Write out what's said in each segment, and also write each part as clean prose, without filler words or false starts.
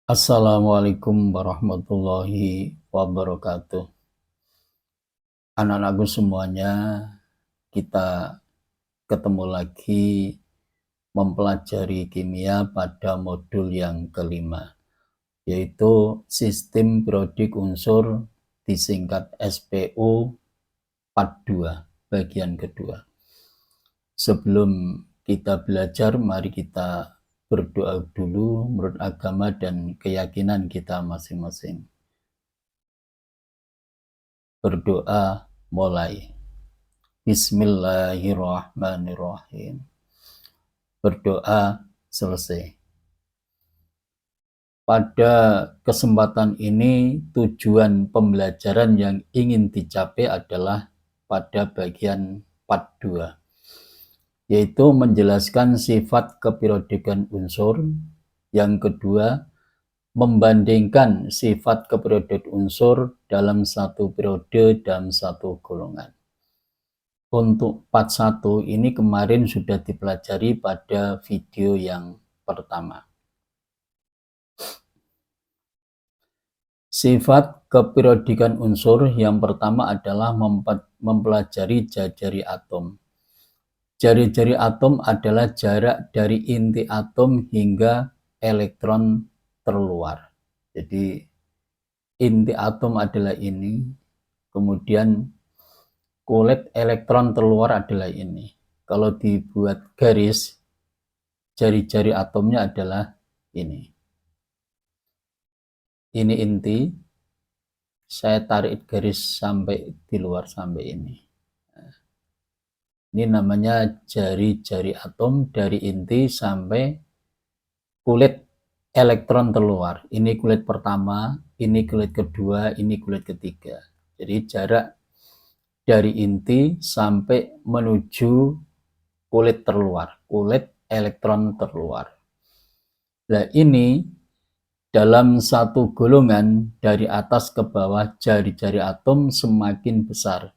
Assalamualaikum warahmatullahi wabarakatuh. Anak-anakku semuanya, kita ketemu lagi mempelajari kimia pada modul yang kelima, yaitu sistem periodik unsur disingkat SPU part 2, bagian kedua. Sebelum kita belajar, mari kita berdoa dulu menurut agama dan keyakinan kita masing-masing. Berdoa mulai. Bismillahirrahmanirrahim. Berdoa selesai. Pada kesempatan ini tujuan pembelajaran yang ingin dicapai adalah pada bagian part 2, yaitu menjelaskan sifat keperiodikan unsur. Yang kedua, membandingkan sifat keperiodikan unsur dalam satu periode dan satu golongan. Untuk part 1 ini kemarin sudah dipelajari pada video yang pertama. Sifat keperiodikan unsur yang pertama adalah mempelajari jari-jari atom. Jari-jari atom adalah jarak dari inti atom hingga elektron terluar. Jadi inti atom adalah ini, kemudian kulit elektron terluar adalah ini. Kalau dibuat garis, jari-jari atomnya adalah ini. Ini inti, saya tarik garis sampai di luar sampai ini. Ini namanya jari-jari atom dari inti sampai kulit elektron terluar. Ini kulit pertama, ini kulit kedua, ini kulit ketiga. Jadi jarak dari inti sampai menuju kulit terluar, kulit elektron terluar. Nah ini dalam satu golongan dari atas ke bawah jari-jari atom semakin besar.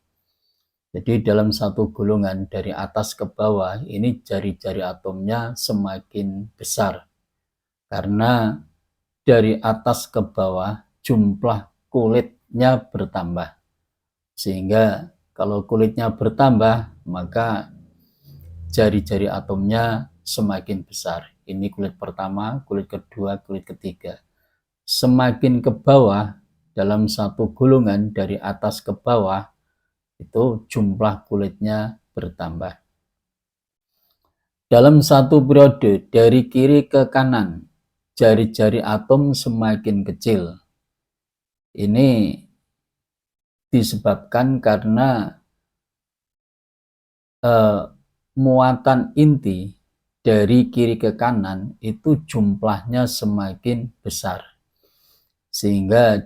Jadi dalam satu golongan dari atas ke bawah ini jari-jari atomnya semakin besar. Karena dari atas ke bawah jumlah kulitnya bertambah. Sehingga kalau kulitnya bertambah maka jari-jari atomnya semakin besar. Ini kulit pertama, kulit kedua, kulit ketiga. Semakin ke bawah dalam satu golongan dari atas ke bawah itu jumlah kulitnya bertambah. Dalam satu periode dari kiri ke kanan jari-jari atom semakin kecil. Ini disebabkan karena muatan inti dari kiri ke kanan itu jumlahnya semakin besar. Sehingga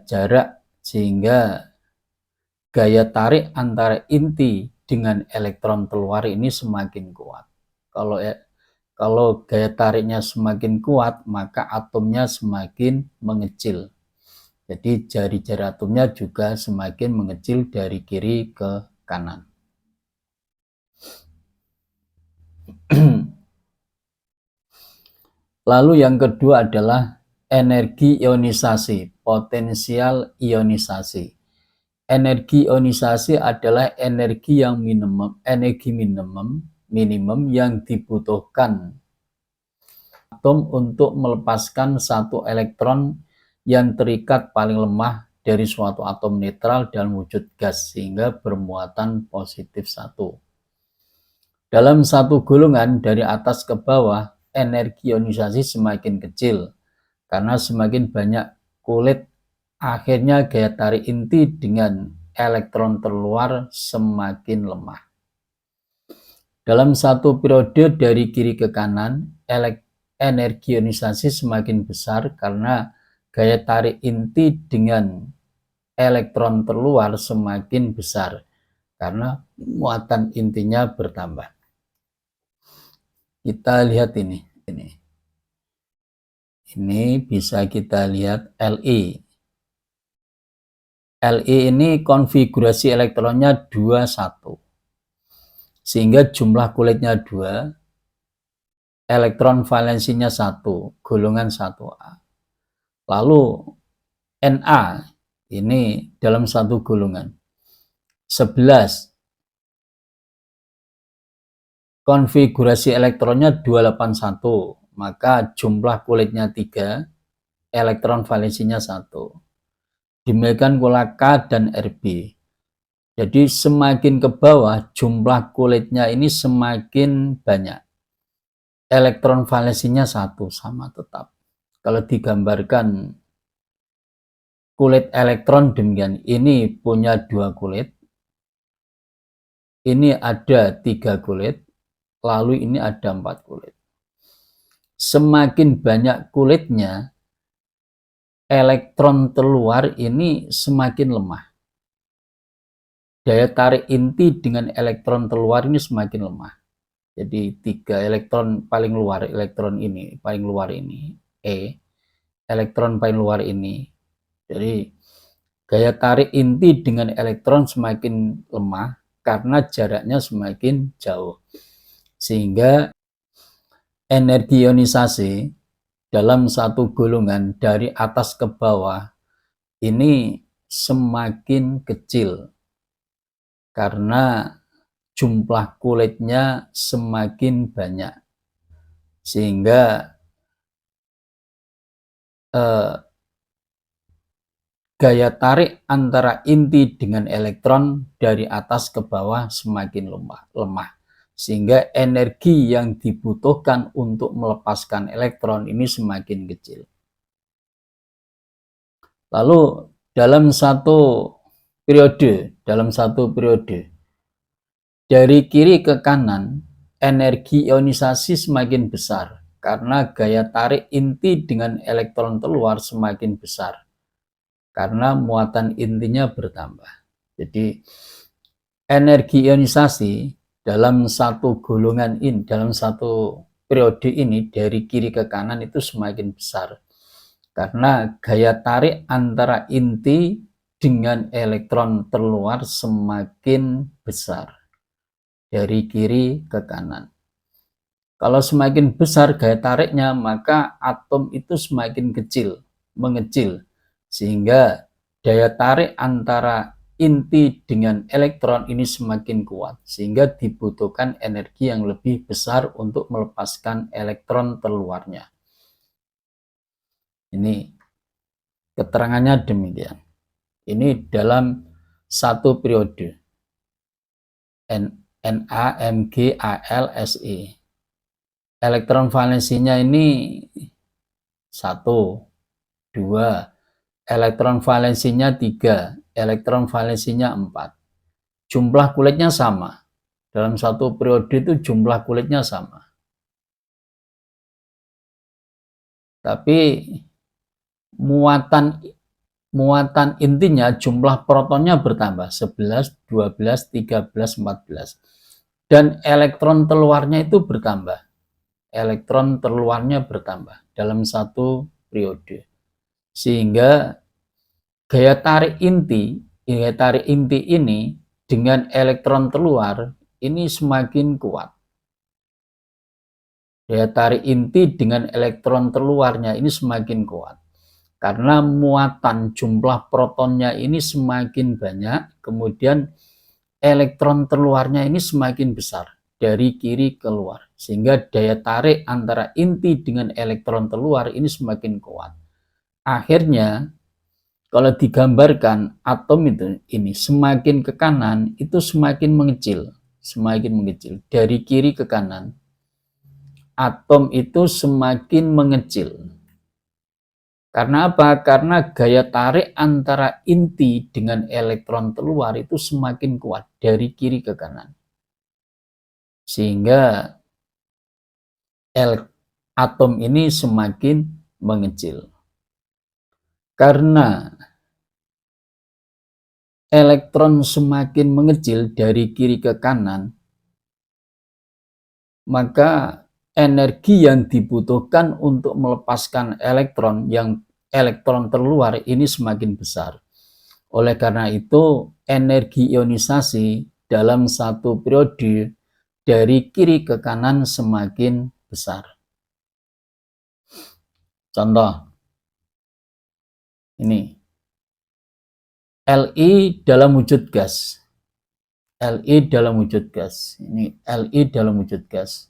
gaya tarik antara inti dengan elektron terluar ini semakin kuat. Kalau gaya tariknya semakin kuat, maka atomnya semakin mengecil. Jadi jari-jari atomnya juga semakin mengecil dari kiri ke kanan. Lalu yang kedua adalah energi ionisasi, potensial ionisasi. Energi ionisasi adalah energi minimum yang dibutuhkan atom untuk melepaskan satu elektron yang terikat paling lemah dari suatu atom netral dalam wujud gas sehingga bermuatan positif 1. Dalam satu golongan dari atas ke bawah, energi ionisasi semakin kecil karena semakin banyak kulit. Akhirnya gaya tarik inti dengan elektron terluar semakin lemah. Dalam satu periode dari kiri ke kanan, energi ionisasi semakin besar karena gaya tarik inti dengan elektron terluar semakin besar karena muatan intinya bertambah. Kita lihat ini. Ini bisa kita lihat Li. Li ini konfigurasi elektronnya 21. Sehingga jumlah kulitnya 2, elektron valensinya 1, golongan 1A. Lalu Na ini dalam satu golongan 11, konfigurasi elektronnya 281, maka jumlah kulitnya 3, elektron valensinya 1. Demikian pula K dan Rb. Jadi semakin ke bawah jumlah kulitnya ini semakin banyak. Elektron valensinya 1 sama tetap. Kalau digambarkan kulit elektron demikian, ini punya 2 kulit, ini ada 3 kulit, lalu ini ada 4 kulit. Semakin banyak kulitnya, elektron terluar ini semakin lemah. Daya tarik inti dengan elektron terluar ini semakin lemah. Jadi 3 elektron paling luar, elektron ini paling luar ini E, elektron paling luar ini. Jadi daya tarik inti dengan elektron semakin lemah karena jaraknya semakin jauh. Sehingga energi ionisasi dalam satu golongan dari atas ke bawah ini semakin kecil karena jumlah kulitnya semakin banyak, sehingga gaya tarik antara inti dengan elektron dari atas ke bawah semakin lemah, sehingga energi yang dibutuhkan untuk melepaskan elektron ini semakin kecil. Lalu dalam satu periode dari kiri ke kanan, energi ionisasi semakin besar karena gaya tarik inti dengan elektron terluar semakin besar karena muatan intinya bertambah. Jadi energi ionisasi dalam satu golongan ini, dalam satu periode ini dari kiri ke kanan itu semakin besar karena gaya tarik antara inti dengan elektron terluar semakin besar dari kiri ke kanan. Kalau semakin besar gaya tariknya, maka atom itu semakin kecil, mengecil, sehingga daya tarik antara inti dengan elektron ini semakin kuat, sehingga dibutuhkan energi yang lebih besar untuk melepaskan elektron terluarnya. Ini keterangannya demikian. Ini dalam satu periode. Na, Mg, Al, Se. Elektron valensinya ini 1, 2. Elektron valensinya 3. Elektron valensinya 4. Jumlah kulitnya sama. Dalam satu periode itu jumlah kulitnya sama. Tapi muatan intinya jumlah protonnya bertambah 11, 12, 13, 14. Dan elektron terluarnya itu bertambah. Elektron terluarnya bertambah dalam satu periode. Sehingga gaya tarik inti ini dengan elektron terluar ini semakin kuat. Daya tarik inti dengan elektron terluarnya ini semakin kuat. Karena muatan jumlah protonnya ini semakin banyak, kemudian elektron terluarnya ini semakin besar dari kiri ke luar. Sehingga daya tarik antara inti dengan elektron terluar ini semakin kuat. Akhirnya, kalau digambarkan atom ini semakin ke kanan, itu semakin mengecil. Dari kiri ke kanan, atom itu semakin mengecil. Karena apa? Karena gaya tarik antara inti dengan elektron terluar itu semakin kuat dari kiri ke kanan. Sehingga atom ini semakin mengecil. Karena elektron semakin mengecil dari kiri ke kanan, maka energi yang dibutuhkan untuk melepaskan elektron terluar ini semakin besar. Oleh karena itu, energi ionisasi dalam satu periode dari kiri ke kanan semakin besar. Contoh, Ini Li dalam wujud gas. Li dalam wujud gas. Ini Li dalam wujud gas.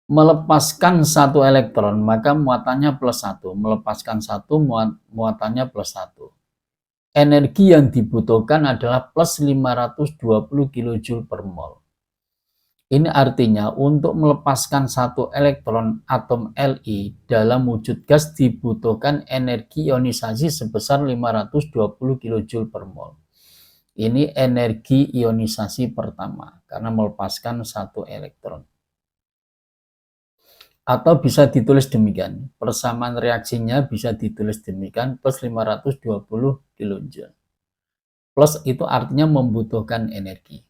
Melepaskan satu elektron, maka muatannya plus 1. Melepaskan satu, muatannya plus 1. Energi yang dibutuhkan adalah plus 520 kJ per mol. Ini artinya untuk melepaskan satu elektron atom Li dalam wujud gas dibutuhkan energi ionisasi sebesar 520 kJ per mol. Ini energi ionisasi pertama karena melepaskan satu elektron. Atau bisa ditulis demikian, persamaan reaksinya bisa ditulis demikian, plus 520 kJ. Plus itu artinya membutuhkan energi.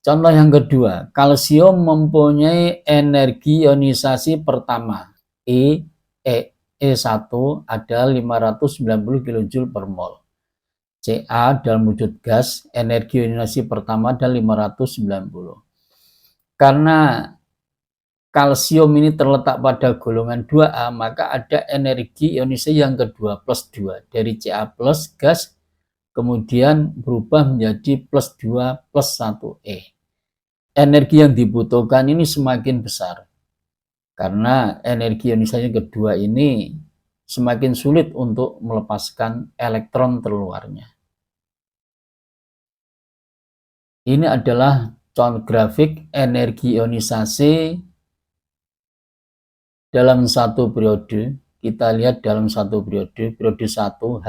Contoh yang kedua, kalsium mempunyai energi ionisasi pertama, E1 ada 590 kJ per mol. Ca dalam wujud gas, energi ionisasi pertama ada 590. Karena kalsium ini terletak pada golongan 2A, maka ada energi ionisasi yang kedua, plus 2. Dari Ca plus gas, kemudian berubah menjadi plus 2 plus 1E. Energi yang dibutuhkan ini semakin besar. Karena energi ionisasi kedua ini semakin sulit untuk melepaskan elektron terluarnya. Ini adalah contoh grafik energi ionisasi dalam satu periode. Kita lihat dalam satu periode 1 H,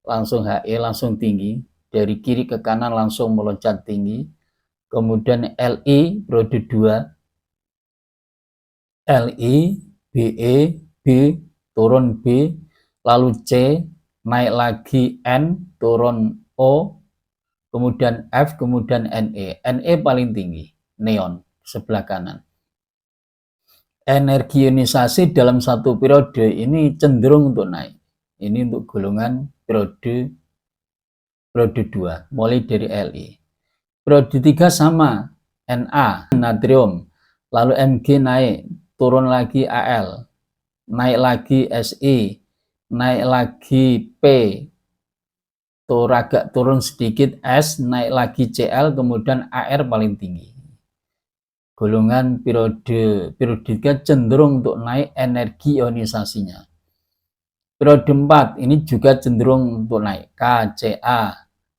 langsung He langsung tinggi. Dari kiri ke kanan langsung meloncat tinggi. Kemudian Li periode 2, Li, Be, B, turun B, lalu C, naik lagi N, turun O, kemudian F, kemudian Ne. Ne paling tinggi, neon, sebelah kanan. Energi ionisasi dalam satu periode ini cenderung untuk naik. Ini untuk golongan periode 2, mulai dari Li. Periode 3 sama, Na, natrium, lalu Mg naik, turun lagi Al, naik lagi Si, naik lagi P, agak turun sedikit S, naik lagi Cl, kemudian Ar paling tinggi. Golongan periode 3 cenderung untuk naik energi ionisasinya. Periode 4 ini juga cenderung untuk naik, Ka,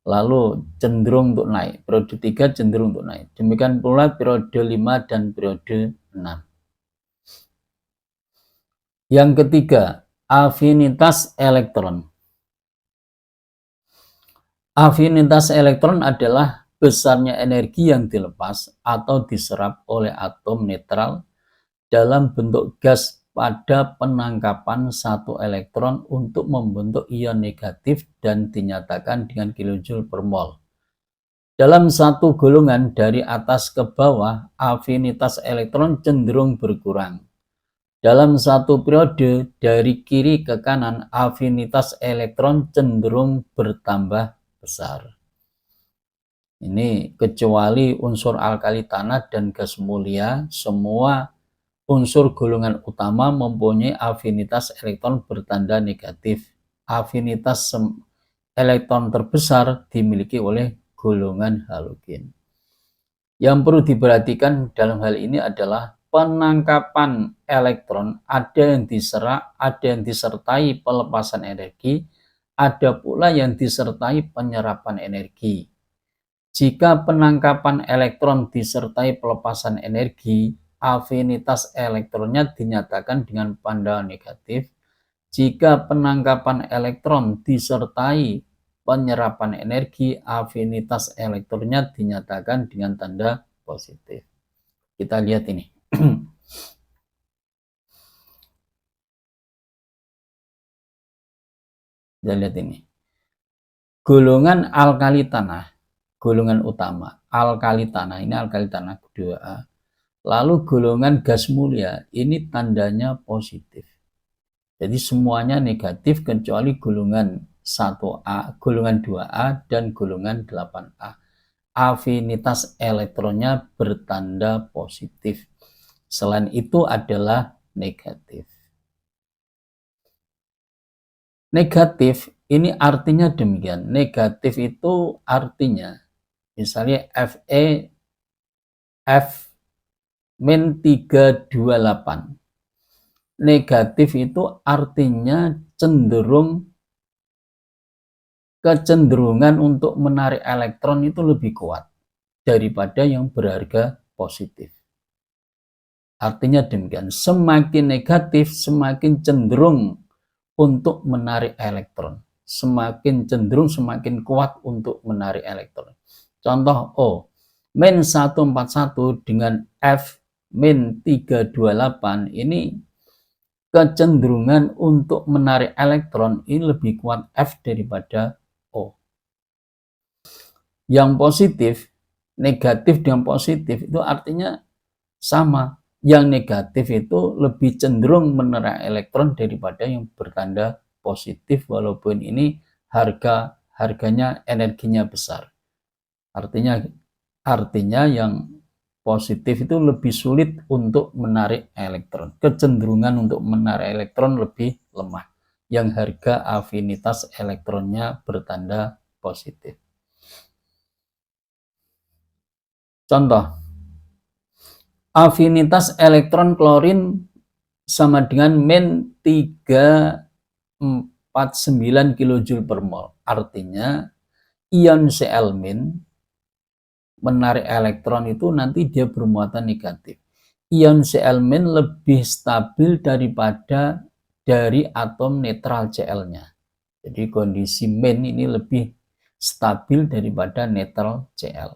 lalu cenderung untuk naik. Periode 3 cenderung untuk naik. Demikian pula periode 5 dan periode 6. Yang ketiga, afinitas elektron. Afinitas elektron adalah besarnya energi yang dilepas atau diserap oleh atom netral dalam bentuk gas pada penangkapan satu elektron untuk membentuk ion negatif dan dinyatakan dengan kilojoule per mol. Dalam satu golongan dari atas ke bawah, afinitas elektron cenderung berkurang. Dalam satu periode dari kiri ke kanan, afinitas elektron cenderung bertambah besar. Ini kecuali unsur alkali tanah dan gas mulia, semua unsur golongan utama mempunyai afinitas elektron bertanda negatif. Afinitas elektron terbesar dimiliki oleh golongan halogen. Yang perlu diperhatikan dalam hal ini adalah penangkapan elektron, ada yang diserap, ada yang disertai pelepasan energi, ada pula yang disertai penyerapan energi. Jika penangkapan elektron disertai pelepasan energi, afinitas elektronnya dinyatakan dengan tanda negatif. Jika penangkapan elektron disertai penyerapan energi, afinitas elektronnya dinyatakan dengan tanda positif. Kita lihat ini. Kita lihat ini. Golongan alkali tanah, golongan utama, alkali tanah, ini alkali tanah 2A. Lalu golongan gas mulia, ini tandanya positif. Jadi semuanya negatif kecuali golongan 1A, golongan 2A, dan golongan 8A. Afinitas elektronnya bertanda positif. Selain itu adalah negatif. Negatif ini artinya demikian. Negatif itu artinya misalnya Fe F min 328. Negatif itu artinya kecenderungan untuk menarik elektron itu lebih kuat daripada yang berharga positif. Artinya demikian, semakin negatif semakin cenderung untuk menarik elektron. Semakin kuat untuk menarik elektron. Contoh O, min 141 dengan F min 328 ini kecenderungan untuk menarik elektron ini lebih kuat F daripada O. Yang positif, negatif dengan positif itu artinya sama. Yang negatif itu lebih cenderung menarik elektron daripada yang bertanda positif, walaupun ini harganya energinya besar. Artinya yang positif itu lebih sulit untuk menarik elektron. Kecenderungan untuk menarik elektron lebih lemah. Yang harga afinitas elektronnya bertanda positif. Contoh, afinitas elektron klorin sama dengan min 349 kJ per mol. Artinya ion Cl- menarik elektron itu nanti dia bermuatan negatif. Ion Cl- lebih stabil daripada dari atom netral Cl-nya. Jadi kondisi min ini lebih stabil daripada netral Cl.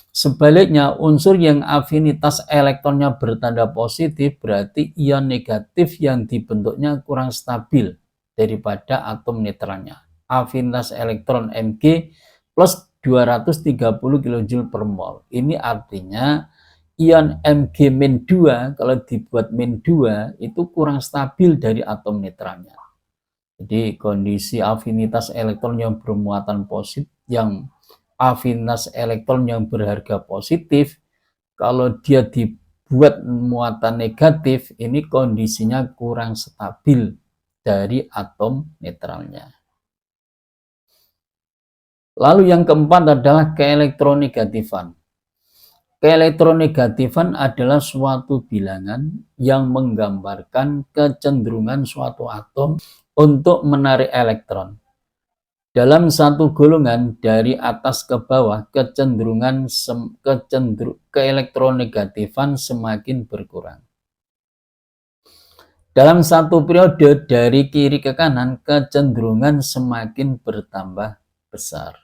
Sebaliknya, unsur yang afinitas elektronnya bertanda positif berarti ion negatif yang dibentuknya kurang stabil daripada atom netralnya. Afinitas elektron Mg plus 230 kJ per mol. Ini artinya ion Mg-2 kalau dibuat min 2 itu kurang stabil dari atom netralnya. Jadi kondisi afinitas elektron yang bermuatan positif, afinitas elektron yang berharga positif, kalau dia dibuat muatan negatif, ini kondisinya kurang stabil dari atom netralnya. Lalu yang keempat adalah keelektronegatifan. Keelektronegatifan adalah suatu bilangan yang menggambarkan kecenderungan suatu atom untuk menarik elektron. Dalam satu golongan dari atas ke bawah, keelektronegatifan semakin berkurang. Dalam satu periode dari kiri ke kanan, kecenderungan semakin bertambah besar.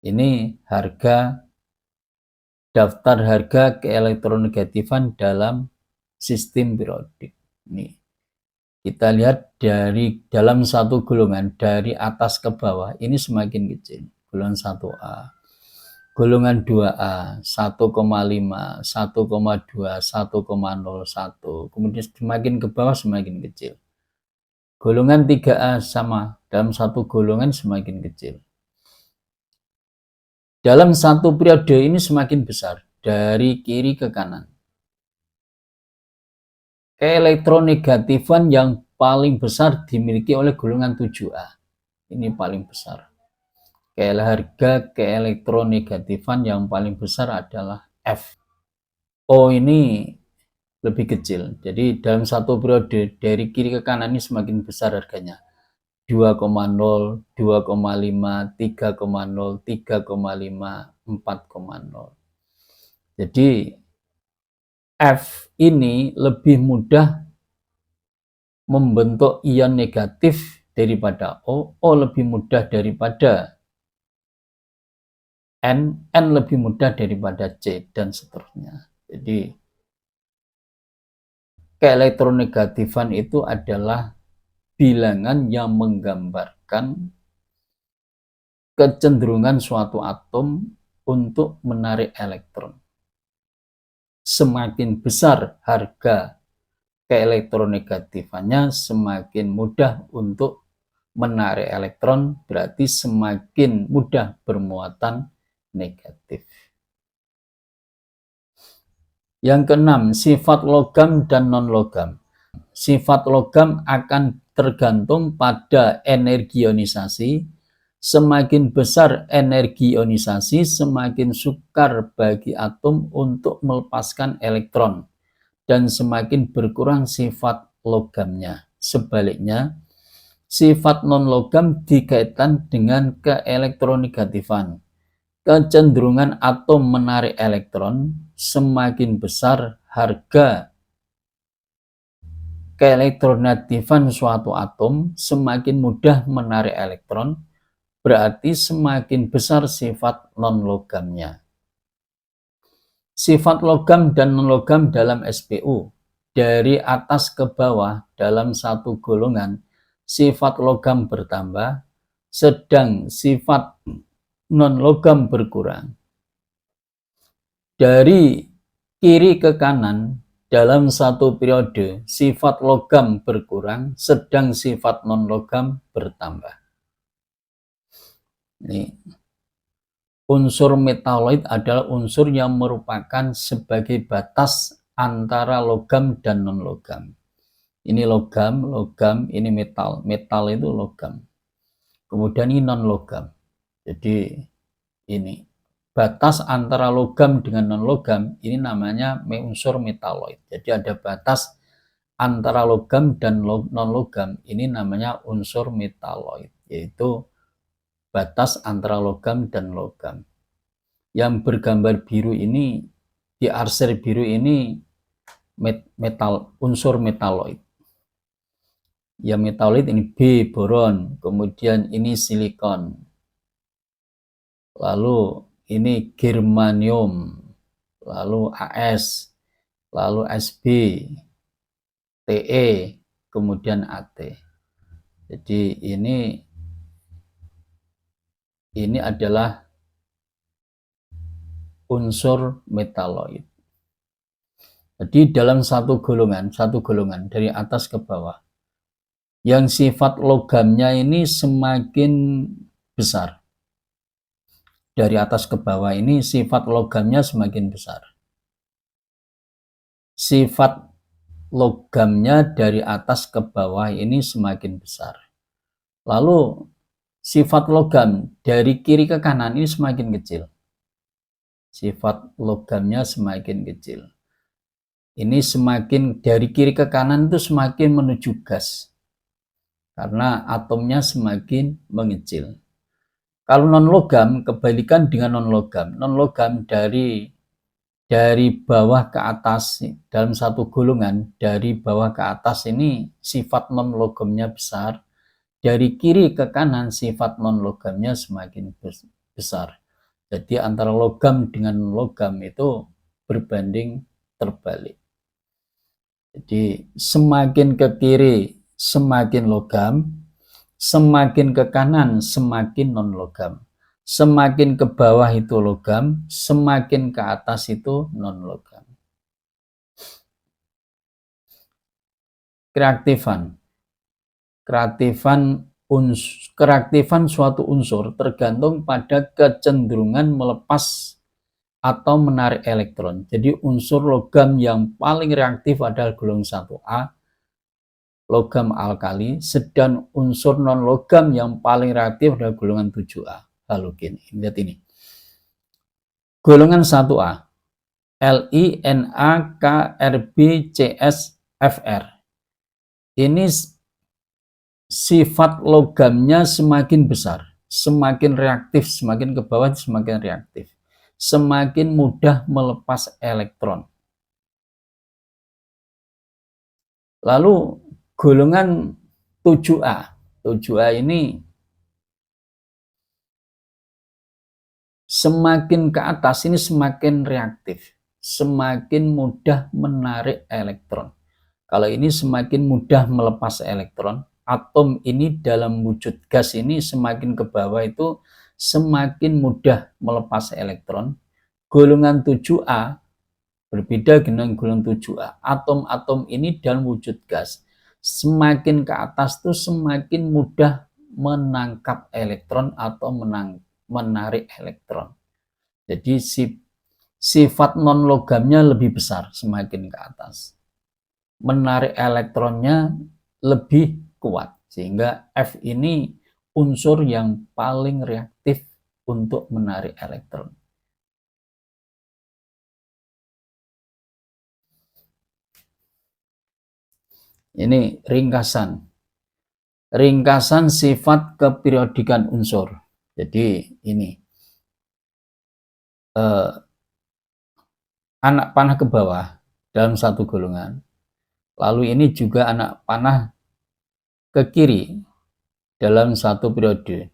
Ini daftar harga keelektronegatifan dalam sistem periodik. Ini kita lihat dari dalam satu golongan dari atas ke bawah ini semakin kecil. Golongan 1A, golongan 2A 1,5, 1,2, 1,01. Kemudian semakin ke bawah semakin kecil. Golongan 3A sama, dalam satu golongan semakin kecil. Dalam satu periode ini semakin besar dari kiri ke kanan. Keelektronegatifan yang paling besar dimiliki oleh golongan 7A. Ini paling besar. Harga keelektronegatifan yang paling besar adalah F. O ini lebih kecil. Jadi dalam satu periode dari kiri ke kanan ini semakin besar harganya. 2,0, 2,5, 3,0, 3,5, 4,0. Jadi F ini lebih mudah membentuk ion negatif daripada O lebih mudah daripada N lebih mudah daripada C, dan seterusnya. Jadi keelektronegatifan itu adalah bilangan yang menggambarkan kecenderungan suatu atom untuk menarik elektron. Semakin besar harga keelektronegatifannya, semakin mudah untuk menarik elektron, berarti semakin mudah bermuatan negatif. Yang keenam, sifat logam dan non-logam. sifat logam akan tergantung pada energi ionisasi. Semakin besar energi ionisasi, semakin sukar bagi atom untuk melepaskan elektron, dan semakin berkurang sifat logamnya. Sebaliknya, sifat non-logam dikaitkan dengan keelektronegatifan. Kecenderungan atom menarik elektron, semakin besar harga keelektronegatifan suatu atom, semakin mudah menarik elektron, berarti semakin besar sifat non-logamnya. Sifat logam dan non-logam dalam SPU. Dari atas ke bawah dalam satu golongan, sifat logam bertambah, sedang sifat non-logam berkurang. Dari kiri ke kanan, dalam satu periode, sifat logam berkurang, sedang sifat non-logam bertambah. Ini unsur metaloid adalah unsur yang merupakan sebagai batas antara logam dan non-logam. Ini logam, ini metal. Metal itu logam. Kemudian ini non-logam. Jadi ini batas antara logam dengan non-logam, ini namanya unsur metaloid. Jadi ada batas antara logam dan non-logam, ini namanya unsur metaloid, yaitu batas antara logam dan logam. Yang bergambar biru ini, di arsir biru ini unsur metaloid. Ya, metaloid ini B, boron, kemudian ini silikon, lalu ini germanium, lalu AS, lalu SB, TE, kemudian AT. Jadi ini adalah unsur metaloid. Jadi dalam satu golongan dari atas ke bawah, yang sifat logamnya ini semakin besar. Dari atas ke bawah ini sifat logamnya semakin besar. Sifat logamnya dari atas ke bawah ini semakin besar. Lalu sifat logam dari kiri ke kanan ini semakin kecil. Sifat logamnya semakin kecil. Ini semakin dari kiri ke kanan itu semakin menuju gas. Karena atomnya semakin mengecil. Kalau non-logam, kebalikan dengan non-logam. Non-logam dari bawah ke atas, dalam satu golongan, dari bawah ke atas ini sifat non-logamnya besar. Dari kiri ke kanan, sifat non-logamnya semakin besar. Jadi antara logam dengan non-logam itu berbanding terbalik. Jadi semakin ke kiri semakin logam, semakin ke kanan semakin non-logam. Semakin ke bawah itu logam, semakin ke atas itu non-logam. Kereaktifan. Kereaktifan suatu unsur tergantung pada kecenderungan melepas atau menarik elektron. Jadi unsur logam yang paling reaktif adalah golongan 1A, logam alkali, sedang unsur non-logam yang paling reaktif adalah golongan 7A, halogen. Lihat ini. Golongan 1A, Li, Na, K, Rb, Cs, Fr. Ini sifat logamnya semakin besar, semakin reaktif, semakin ke bawah semakin reaktif. Semakin mudah melepas elektron. Lalu golongan 7A. 7A ini semakin ke atas ini semakin reaktif, semakin mudah menarik elektron. Kalau ini semakin mudah melepas elektron. Atom ini dalam wujud gas ini semakin ke bawah itu semakin mudah melepas elektron. Golongan 7A berbeda dengan golongan 7A. Atom-atom ini dalam wujud gas semakin ke atas itu semakin mudah menangkap elektron atau menarik elektron. Jadi sifat non-logamnya lebih besar semakin ke atas. menarik elektronnya lebih kuat, sehingga F ini unsur yang paling reaktif untuk menarik elektron. Ini ringkasan sifat keperiodikan unsur. Jadi ini anak panah ke bawah dalam satu golongan. Lalu ini juga anak panah ke kiri dalam satu periode.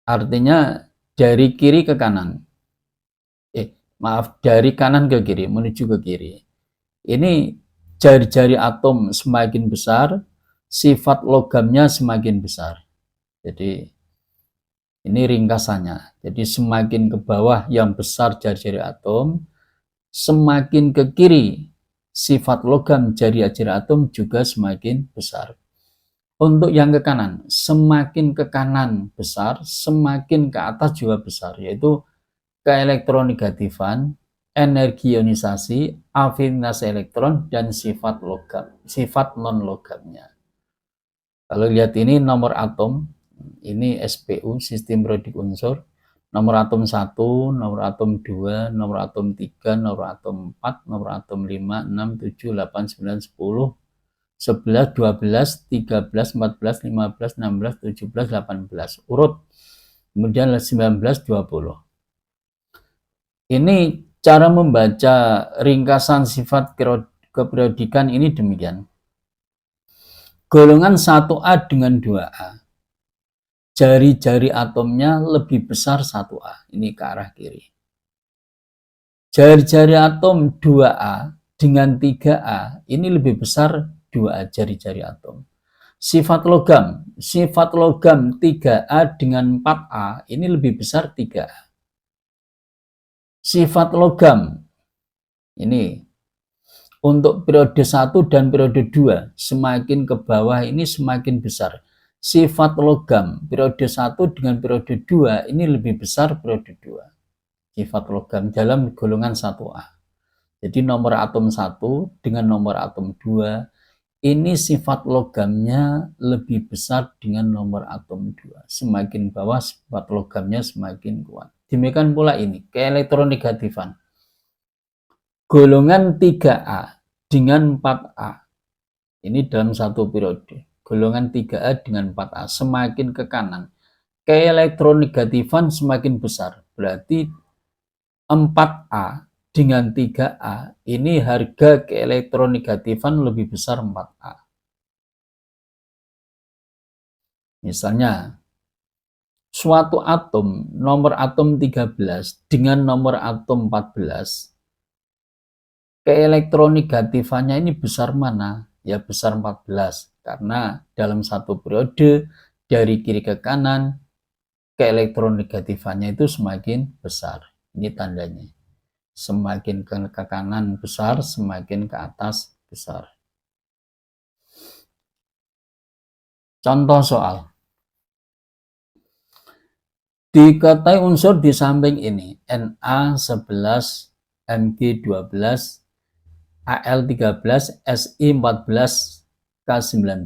Artinya dari kiri ke kanan. Dari kanan ke kiri menuju ke kiri. Ini jari-jari atom semakin besar, sifat logamnya semakin besar. Jadi ini ringkasannya. Jadi semakin ke bawah yang besar jari-jari atom, semakin ke kiri sifat logam jari-jari atom juga semakin besar. Untuk yang ke kanan, semakin ke kanan besar, semakin ke atas juga besar, yaitu keelektronegatifan, energi ionisasi, afinitas elektron, dan sifat logam, sifat non-logamnya. Kalau lihat ini nomor atom, ini SPU, sistem periodik unsur, nomor atom 1, nomor atom 2, nomor atom 3, nomor atom 4, nomor atom 5, 6, 7, 8, 9, 10, 11, 12, 13, 14, 15, 16, 17, 18. Urut. Kemudian 19, 20. Ini cara membaca ringkasan sifat keperiodikan ini demikian. Golongan 1A dengan 2A. Jari-jari atomnya lebih besar 1A. Ini ke arah kiri. Jari-jari atom 2A dengan 3A. Ini lebih besar 2A jari-jari atom. Sifat logam 3A dengan 4A ini lebih besar 3A. Sifat logam ini untuk periode 1 dan periode 2 semakin ke bawah ini semakin besar. Sifat logam periode 1 dengan periode 2 ini lebih besar periode 2. Sifat logam dalam golongan 1A. Jadi nomor atom 1 dengan nomor atom 2 ini sifat logamnya lebih besar dengan nomor atom 2. Semakin bawah sifat logamnya semakin kuat. Demikian pula ini, keelektronegatifan. Golongan 3A dengan 4A. Ini dalam satu periode. Golongan 3A dengan 4A semakin ke kanan. Keelektronegatifan semakin besar. Berarti 4A dengan 3A, ini harga keelektronegatifan lebih besar 4A. Misalnya, suatu atom, nomor atom 13 dengan nomor atom 14, keelektronegatifannya ini besar mana? Ya besar 14, karena dalam satu periode dari kiri ke kanan, keelektronegatifannya itu semakin besar. Ini tandanya. Semakin ke kanan besar, semakin ke atas besar. Contoh soal. Dikatai unsur di samping ini, Na11, Mg12, Al13, Si14, K19.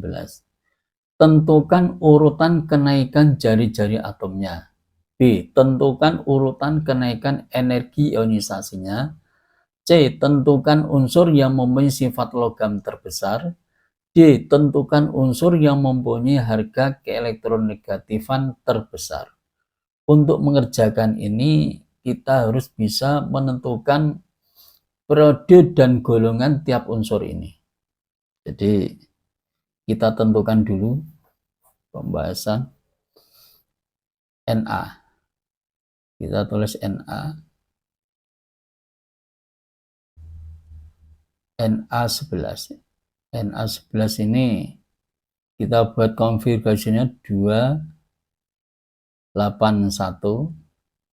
Tentukan urutan kenaikan jari-jari atomnya. B. Tentukan urutan kenaikan energi ionisasinya. C. Tentukan unsur yang mempunyai sifat logam terbesar. D. Tentukan unsur yang mempunyai harga keelektronegatifan terbesar. Untuk mengerjakan ini, kita harus bisa menentukan periode dan golongan tiap unsur ini. Jadi, kita tentukan dulu pembahasan Na. Kita tulis Na. Na11. Na11 ini kita buat konfigurasinya 281.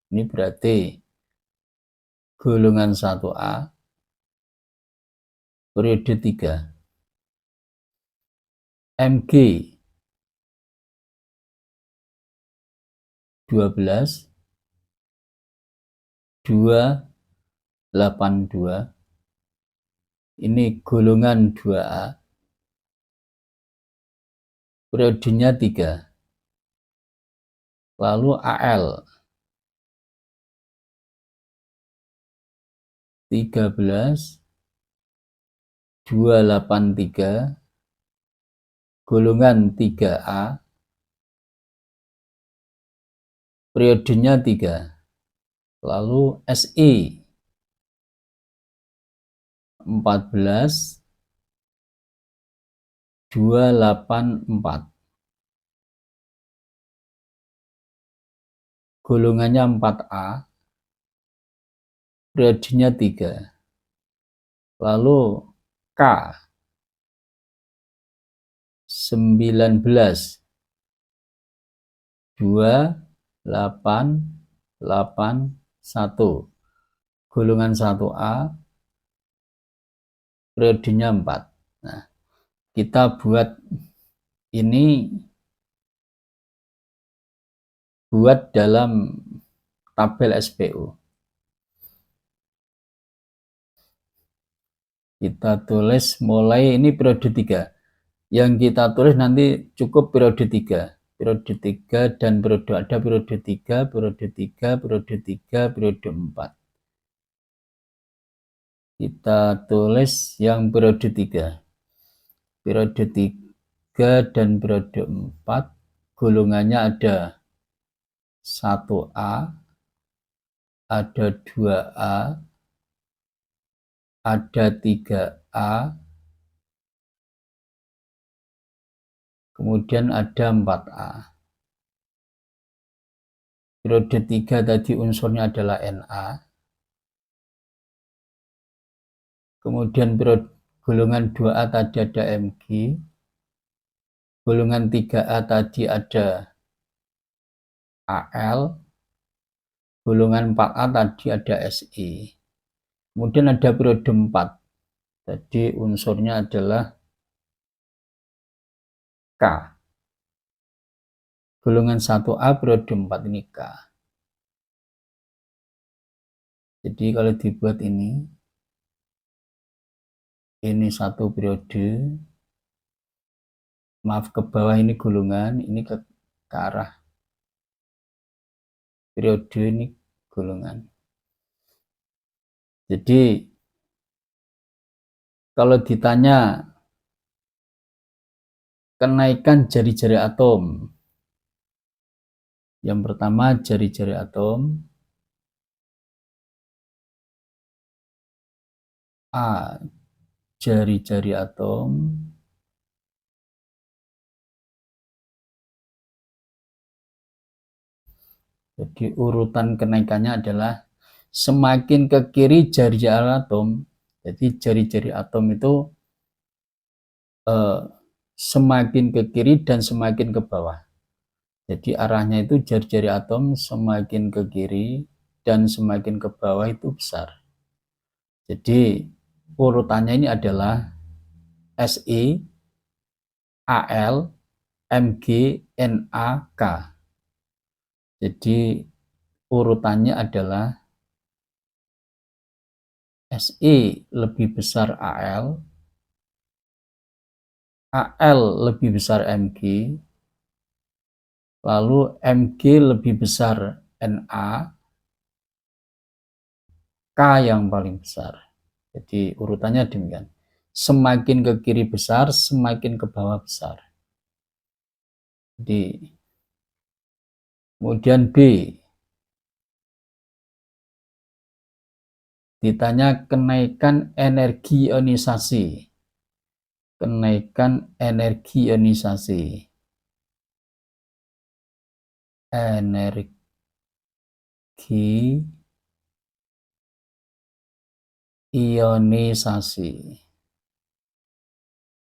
Ini berarti golongan 1A periode 3. Mg 12 282 ini golongan 2A, periodenya 3. Lalu Al 13 283 golongan 3A, periodenya 3. Lalu Si 14 284 golongannya 4A, periodenya 3. Lalu K 19 2881 golongan 1A, periodenya 4. Nah, kita buat ini dalam tabel SPU. Kita tulis mulai ini periode 3. Yang kita tulis nanti cukup periode 3. Periode 3 dan periode ada periode 3, periode 3, periode 3, periode 4. Kita tulis yang periode 3. Periode 3 dan periode 4 golongannya ada 1A, ada 2A, ada 3A, kemudian ada 4A. Periode 3 tadi unsurnya adalah Na. Kemudian periode golongan 2A tadi ada Mg. Golongan 3A tadi ada Al. Golongan 4A tadi ada Si. Kemudian ada periode 4. Jadi unsurnya adalah K. Golongan 1A periode 4 ini K. Jadi kalau dibuat ini satu periode, maaf ke bawah ini golongan, ini ke arah periode, ini golongan. Jadi kalau ditanya kenaikan jari-jari atom, yang pertama jari-jari atom A, jari-jari atom jadi urutan kenaikannya adalah semakin ke kiri jari-jari atom. Jadi jari-jari atom itu semakin ke kiri dan semakin ke bawah. Jadi arahnya itu jari-jari atom semakin ke kiri dan semakin ke bawah itu besar. Jadi urutannya ini adalah Si, Al, Mg, Na, K. Jadi urutannya adalah Si lebih besar Al lebih besar Mg, lalu Mg lebih besar Na, K yang paling besar. Jadi urutannya demikian. Semakin ke kiri besar, semakin ke bawah besar. Jadi kemudian B. Ditanya kenaikan energi ionisasi. Kenaikan energi ionisasi. Energi ionisasi.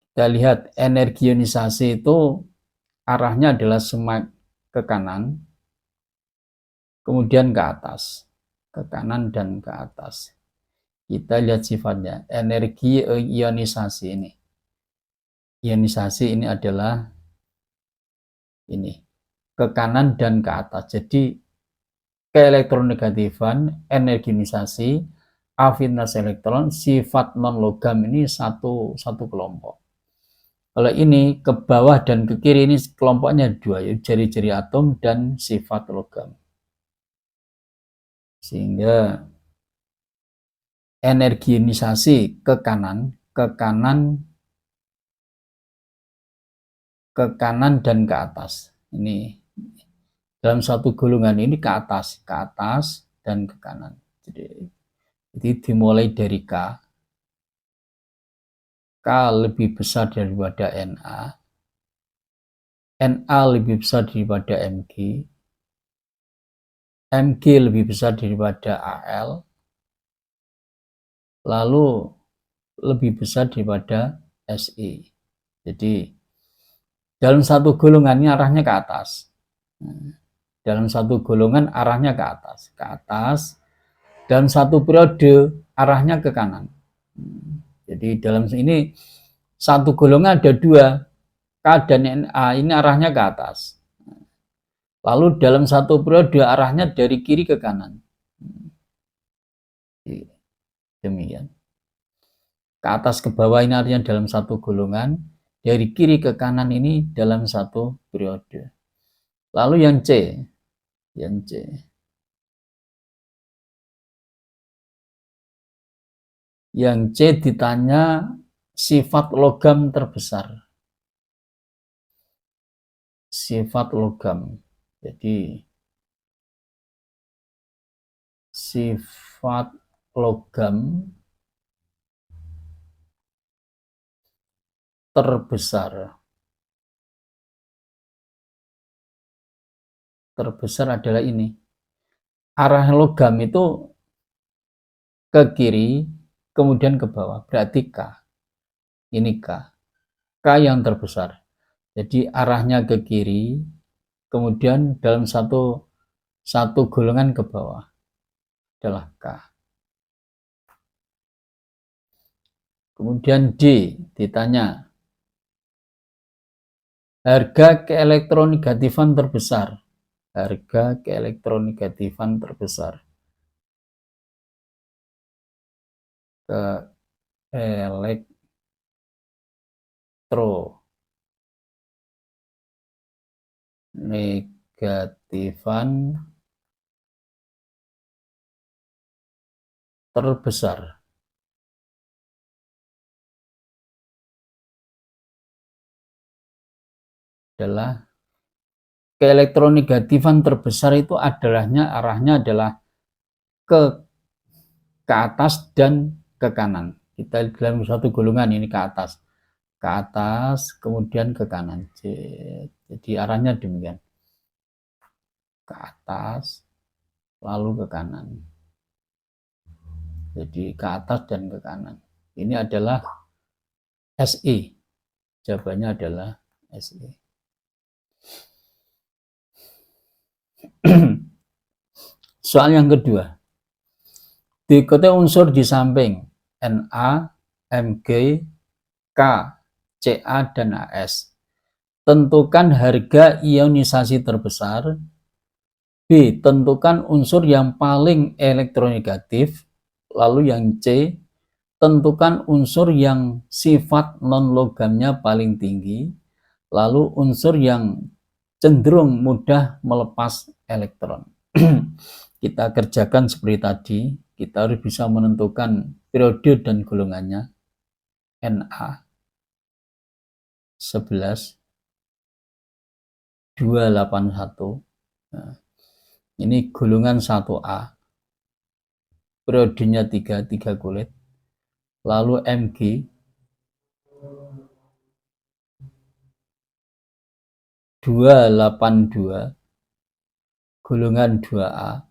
Kita lihat energi ionisasi itu arahnya adalah semakin ke kanan, kemudian ke atas, ke kanan dan ke atas. Kita lihat sifatnya, energi ionisasi ini. Ionisasi ini adalah ini, ke kanan dan ke atas. Jadi keelektronegatifan energi ionisasi afinitas elektron, sifat non logam ini satu kelompok. Kalau ini ke bawah dan ke kiri ini kelompoknya dua, yaitu jari-jari atom dan sifat logam. Sehingga energi ionisasi ke kanan dan ke atas. Ini dalam satu golongan ini ke atas dan ke kanan. Jadi dimulai dari K lebih besar daripada NA lebih besar daripada Mg lebih besar daripada Al, lalu lebih besar daripada Si. Jadi dalam satu golongan ini arahnya ke atas. Dalam satu golongan arahnya ke atas. Dalam satu periode arahnya ke kanan. Jadi dalam ini satu golongan ada dua, K dan Na, ini arahnya ke atas. Lalu dalam satu periode arahnya dari kiri ke kanan. Demikian. Ke atas ke bawah ini artinya dalam satu golongan, dari kiri ke kanan ini dalam satu periode. Lalu yang C. Yang C ditanya sifat logam terbesar. Sifat logam. Jadi sifat logam terbesar adalah ini. Arah logam itu ke kiri, kemudian ke bawah. Berarti K. Ini K. K yang terbesar. Jadi arahnya ke kiri, kemudian dalam satu golongan ke bawah adalah K. Kemudian D ditanya harga keelektronegatifan terbesar. Harga keelektronegatifan terbesar. Keelektronegatifan terbesar. Adalah keelektronegatifan terbesar itu arahnya adalah ke atas dan ke kanan. Kita dalam satu golongan ini ke atas, kemudian ke kanan. Jadi arahnya demikian, ke atas lalu ke kanan. Jadi ke atas dan ke kanan. Ini adalah SI. Jawabannya adalah SI. Soal yang kedua. Diikuti unsur di samping Na, Mg, K, Ca, dan As. Tentukan harga ionisasi terbesar. B. Tentukan unsur yang paling elektronegatif. Lalu yang C. Tentukan unsur yang sifat non-logamnya paling tinggi. Lalu unsur yang cenderung mudah melepas elektron. Kita kerjakan seperti tadi. Kita harus bisa menentukan periode dan golongannya. Na 11 281. Nah, ini golongan 1A. Periodenya 3 kulit. Lalu Mg 282 golongan 2A.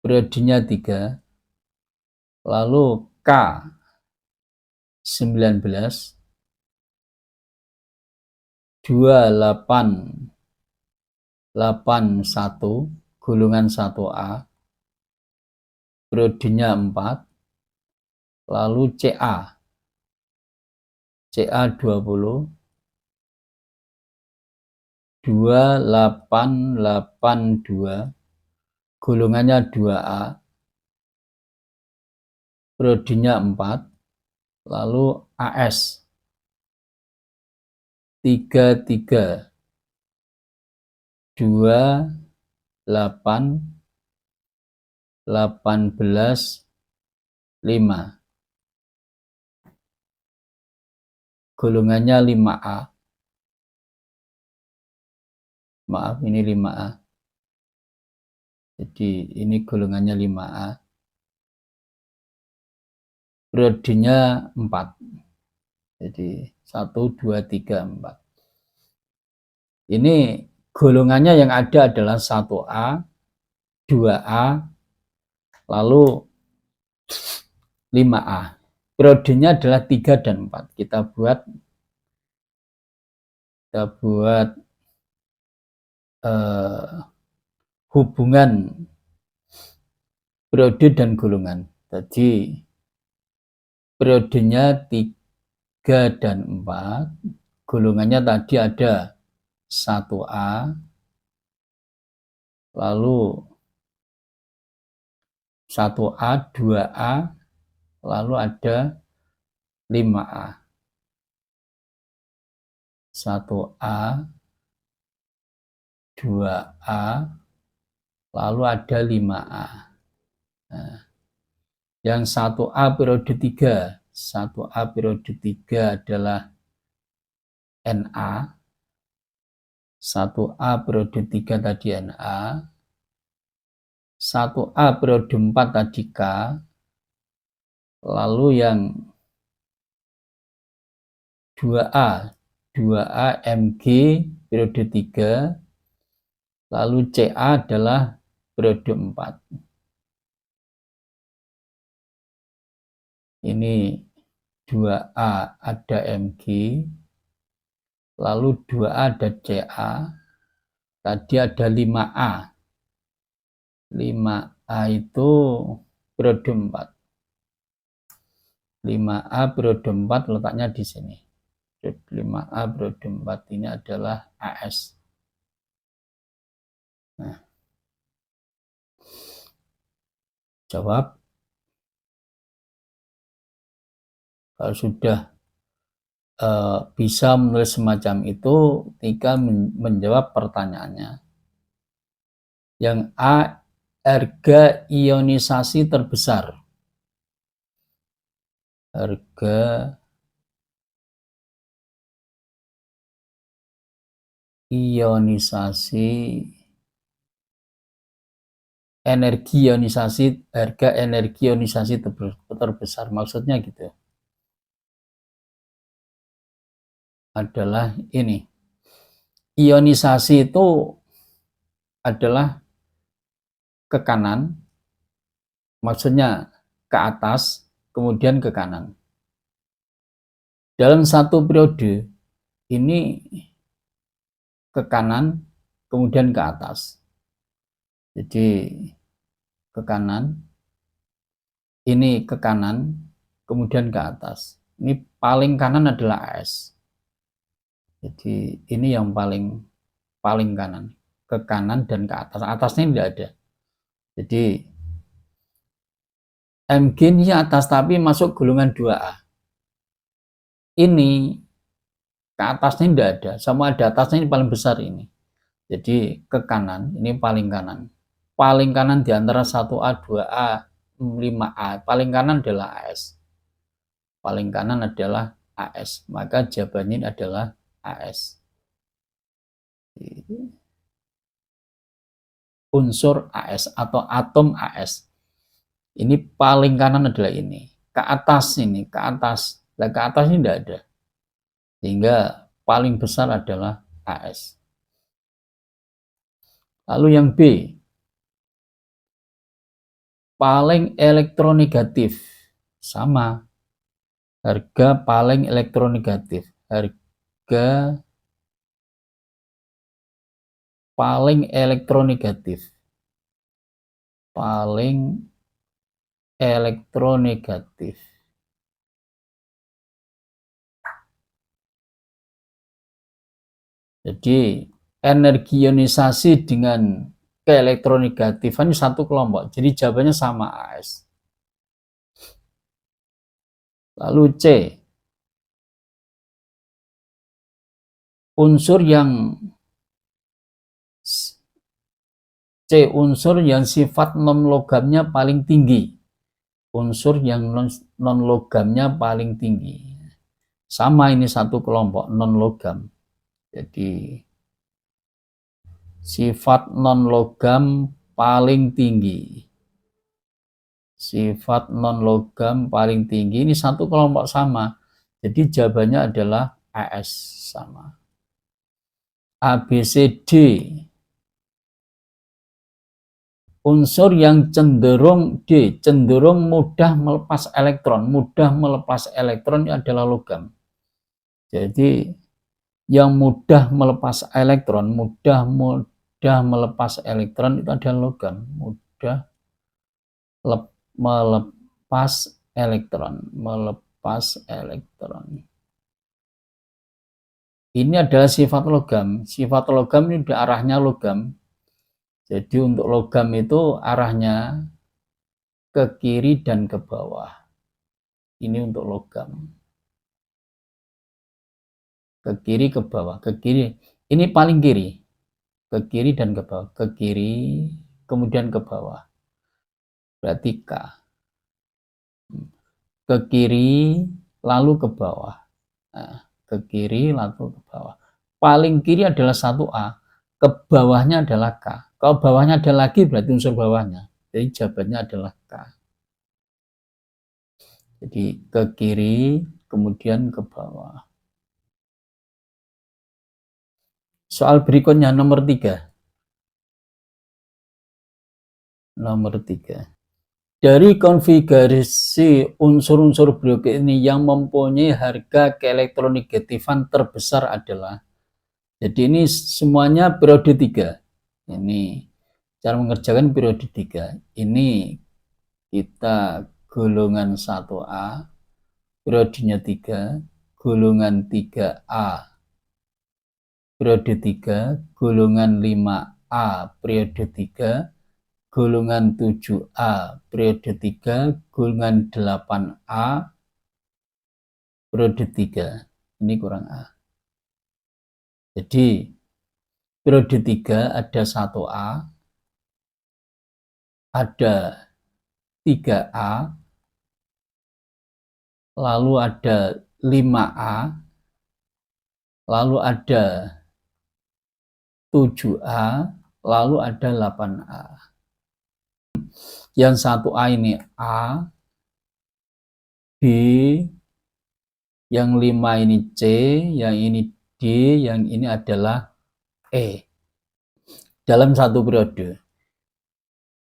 Periodenya 3. Lalu K 19 2881 golongan 1A. Periodenya 4. Lalu Ca 20 2882 golongannya 2A. Golongannya 2A. periodenya 4, lalu AS 33 2 8 18 5, golongannya 5A. Maaf, ini 5A. Jadi ini golongannya 5A. Periodenya 4. Jadi 1, 2, 3, 4. Ini golongannya yang ada adalah 1A, 2A, lalu 5A. Periodenya adalah 3 dan 4. Kita buat hubungan periode dan golongan. Jadi periodenya 3 dan 4, golongannya tadi ada 1A, lalu 1A, 2A, lalu ada 5A. 1A, 2A, lalu ada 5A. Nah, yang 1A periode 3, 1A periode 3 adalah NA, 1A periode 3 tadi NA, 1A periode 4 tadi K, lalu yang 2A Mg periode 3, lalu Ca adalah periode 4. Ini 2A ada Mg, lalu 2A ada Ca, tadi ada 5A. 5A itu periode 4. 5A periode 4 letaknya di sini. 5A periode 4 ini adalah AS. Nah, jawab. Kalau sudah bisa menulis semacam itu, Tika menjawab pertanyaannya. Yang A, harga ionisasi terbesar. Harga ionisasi, energi ionisasi, harga energi ionisasi terbesar. Maksudnya gitu. Adalah ini. Ionisasi itu adalah ke kanan, maksudnya ke atas, kemudian ke kanan. Dalam satu periode, ini ke kanan, kemudian ke atas. Jadi ke kanan, ini ke kanan, kemudian ke atas. Ini paling kanan adalah AS. Jadi ini yang paling kanan, ke kanan dan ke atas. Atasnya tidak ada. Jadi Mg ini atas tapi masuk golongan 2A. Ini ke atasnya tidak ada, sama ada atasnya ini paling besar ini. Jadi ke kanan, ini paling kanan. Paling kanan di antara 1A, 2A, 5A. Paling kanan adalah AS. Paling kanan adalah AS. Maka jawabannya adalah AS. Unsur AS atau atom AS. Ini paling kanan adalah ini. Ke atas ini, ke atas. Nah, ke atas ini tidak ada. Sehingga paling besar adalah AS. Lalu yang B. Paling elektronegatif. Sama. Harga paling elektronegatif. Harga paling elektronegatif. Paling elektronegatif. Jadi energi ionisasi dengan keelektronegatifan satu kelompok. Jadi jawabannya sama AS. Lalu C, unsur yang sifat non-logamnya paling tinggi. Unsur yang non-logamnya paling tinggi. Sama, ini satu kelompok non-logam. Jadi sifat non-logam paling tinggi. Sifat non-logam paling tinggi, ini satu kelompok sama. Jadi jawabannya adalah AS, sama. A, B, C, D. Unsur yang cenderung D, cenderung mudah melepas elektron. Mudah melepas elektron adalah logam. Jadi yang mudah melepas elektron, mudah melepas elektron itu adalah logam. Mudah melepas elektron, Ini adalah sifat logam. Sifat logam ini arahnya logam. Jadi untuk logam itu arahnya ke kiri dan ke bawah. Ini untuk logam. Ke kiri, ke bawah. Ke kiri. Ini paling kiri. Ke kiri dan ke bawah. Ke kiri, kemudian ke bawah. Berarti K. Ke kiri, lalu ke bawah. Nah, ke kiri, lalu ke bawah. Paling kiri adalah 1A. Ke bawahnya adalah K. Kalau bawahnya ada lagi berarti unsur bawahnya. Jadi jawabannya adalah K. Jadi ke kiri, kemudian ke bawah. Soal berikutnya nomor 3. Nomor 3. Dari konfigurasi unsur-unsur berikut ini yang mempunyai harga keelektronegatifan terbesar adalah, jadi ini semuanya periode 3. Ini cara mengerjakan periode 3. Ini kita golongan 1A, periodenya 3, golongan 3A, periode 3, golongan 5A, periode 3, golongan 7A, periode 3, golongan 8A, periode 3. Ini kurang A. Jadi periode 3 ada 1A, ada 3A, lalu ada 5A, lalu ada 7A, lalu ada 8A. Yang 1A ini A, B, yang 5 ini C, yang ini D, yang ini adalah E. Dalam satu periode.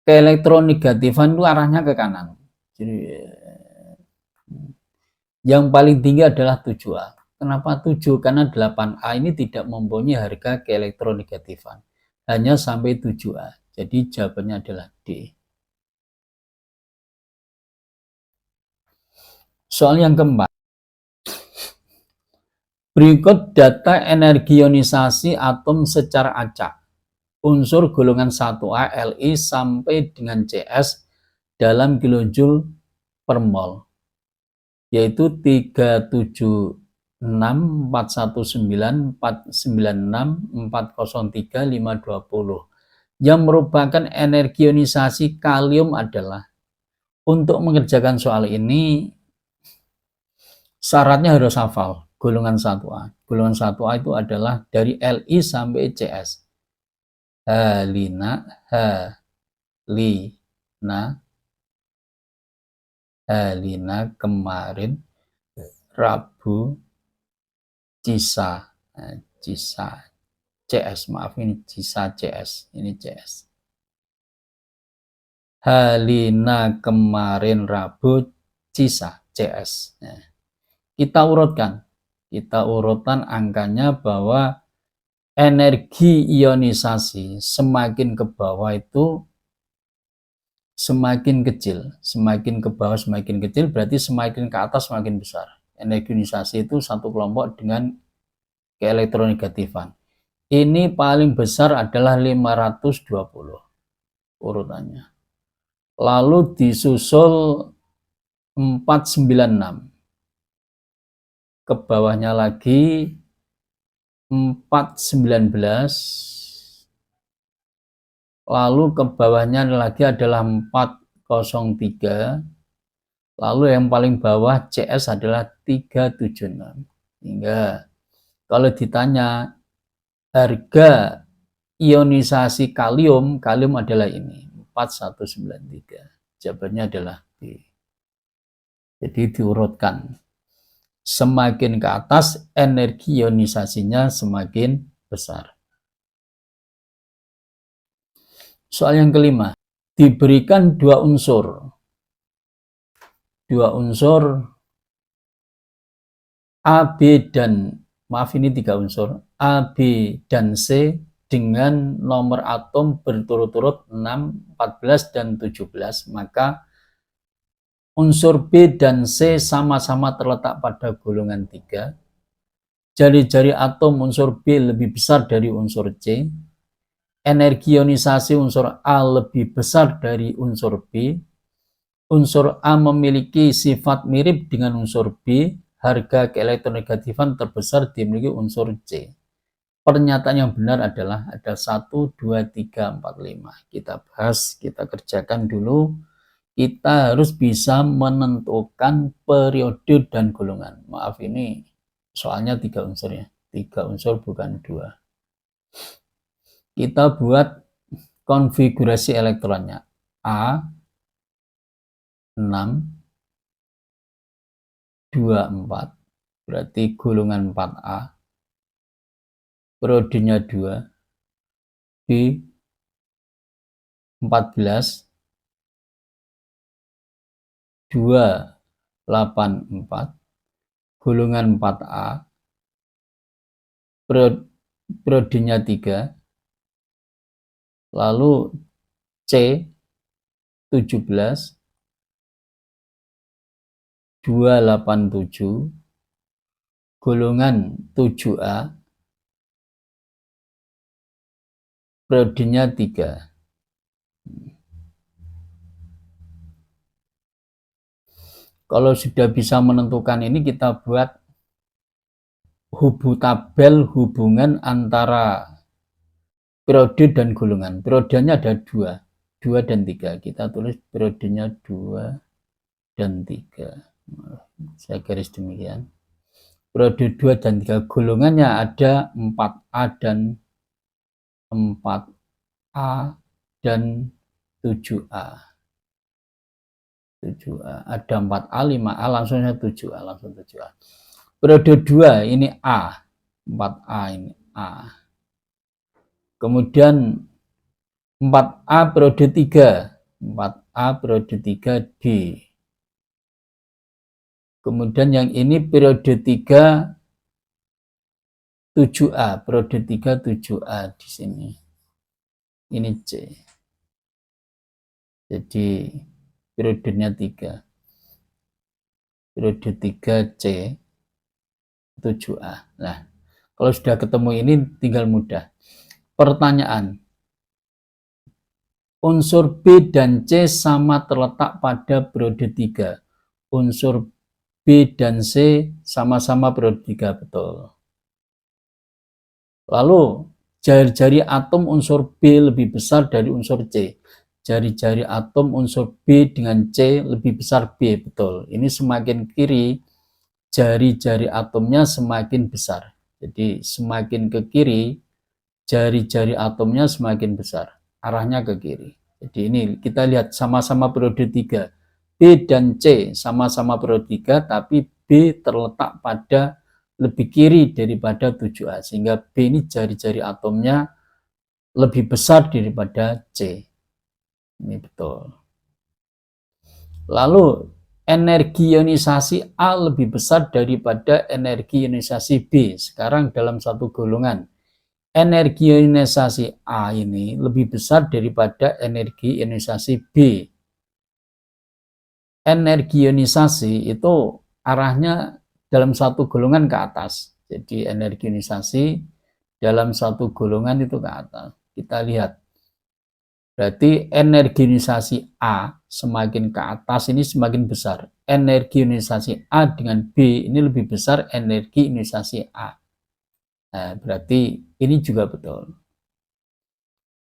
Keelektronegatifan itu arahnya ke kanan. Jadi yang paling tinggi adalah 7A. Kenapa 7? Karena 8A ini tidak mempunyai harga keelektronegatifan. Hanya sampai 7A. Jadi jawabannya adalah D. Soal yang keempat. Berikut data energi ionisasi atom secara acak. Unsur golongan 1A Li sampai dengan Cs dalam kilojoule per mol, yaitu 376419496403520, yang merupakan energi ionisasi kalium adalah. Untuk mengerjakan soal ini syaratnya harus hafal golongan 1A. Golongan 1A itu adalah dari Li sampai Cs. Halina, kemarin, Rabu, Cisa, CS, maaf ini Cisa CS, ini CS. Halina kemarin, Rabu, Cisa, CS. Nah, kita urutkan angkanya bahwa energi ionisasi semakin ke bawah itu semakin kecil, semakin ke bawah semakin kecil, berarti semakin ke atas semakin besar. Energi ionisasi itu satu kelompok dengan keelektronegatifan. Ini paling besar adalah 520 urutannya. Lalu disusul 496. ke bawahnya lagi 419, lalu ke bawahnya lagi adalah 403, lalu yang paling bawah CS adalah 376. Sehingga kalau ditanya harga ionisasi kalium adalah ini 4193. Jawabannya adalah B. Jadi diurutkan. Semakin ke atas energi ionisasinya semakin besar. Soal yang kelima, diberikan dua unsur A, B, dan ini tiga unsur A, B, dan C dengan nomor atom berturut-turut 6, 14, dan 17, maka unsur B dan C sama-sama terletak pada golongan 3. Jari-jari atom unsur B lebih besar dari unsur C. Energi ionisasi unsur A lebih besar dari unsur B. Unsur A memiliki sifat mirip dengan unsur B. Harga keelektronegativan terbesar dimiliki unsur C. Pernyataan yang benar adalah ada 1, 2, 3, 4, 5. Kita bahas, kita kerjakan dulu. Kita harus bisa menentukan periode dan golongan. Maaf, ini soalnya 3 unsur ya. 3 unsur bukan 2. Kita buat konfigurasi elektronnya. A, 6, 2, 4. Berarti golongan 4A. Periodenya 2. B, 14. 284, golongan 4A, periodenya 3, lalu C 17, 287, golongan 7A, periodenya 3. Kalau sudah bisa menentukan ini, kita buat tabel hubungan antara periode dan golongan. Periodenya ada 2 dan 3. Kita tulis periodenya 2 dan 3. Saya garis demikian. Periode 2 dan 3. Golongannya ada 4A dan 4A dan 7A. 7A. Ada 4A, 5A, langsung 7A, langsung 7A. Periode 2 ini A. 4A ini A. Kemudian 4A periode 3. 4A periode 3 D. Kemudian yang ini periode 3 7A, periode 3 7A di sini. Ini C. Jadi periodenya 3. Periode 3 C 7A. Nah, kalau sudah ketemu ini tinggal mudah. Pertanyaan. Unsur B dan C sama terletak pada periode 3. Unsur B dan C sama-sama periode 3, betul. Lalu, jari-jari atom unsur B lebih besar dari unsur C. Jari-jari atom unsur B dengan C lebih besar B, betul. Ini semakin kiri, jari-jari atomnya semakin besar. Jadi semakin ke kiri, jari-jari atomnya semakin besar. Arahnya ke kiri. Jadi ini kita lihat sama-sama periode 3. B dan C sama-sama periode 3, tapi B terletak pada lebih kiri daripada 7A. Sehingga B ini jari-jari atomnya lebih besar daripada C. Ini betul. Lalu energi ionisasi A lebih besar daripada energi ionisasi B. Sekarang dalam satu golongan, energi ionisasi A ini lebih besar daripada energi ionisasi B. Energi ionisasi itu arahnya dalam satu golongan ke atas. Jadi energi ionisasi dalam satu golongan itu ke atas. Kita lihat. Berarti energi ionisasi A semakin ke atas ini semakin besar. energi ionisasi A dengan B ini lebih besar energi ionisasi A. Nah, berarti ini juga betul.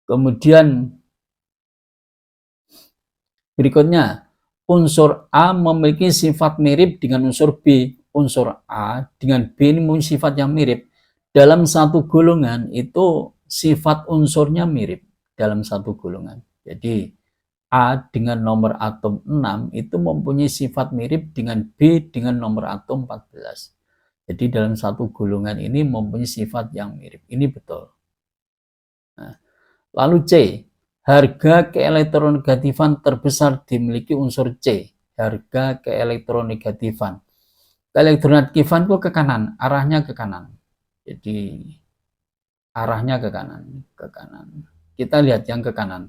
Kemudian berikutnya, unsur A memiliki sifat mirip dengan unsur B. Unsur A dengan B ini memiliki sifat yang mirip. Dalam satu golongan itu sifat unsurnya mirip dalam satu golongan. Jadi A dengan nomor atom 6 itu mempunyai sifat mirip dengan B dengan nomor atom 14. Jadi dalam satu golongan ini mempunyai sifat yang mirip. Ini betul. Nah, lalu C, harga keelektronegatifan terbesar dimiliki unsur C. Harga keelektronegatifan. Keelektronegatifan itu ke kanan, arahnya ke kanan. Jadi arahnya ke kanan, ke kanan. Kita lihat yang ke kanan,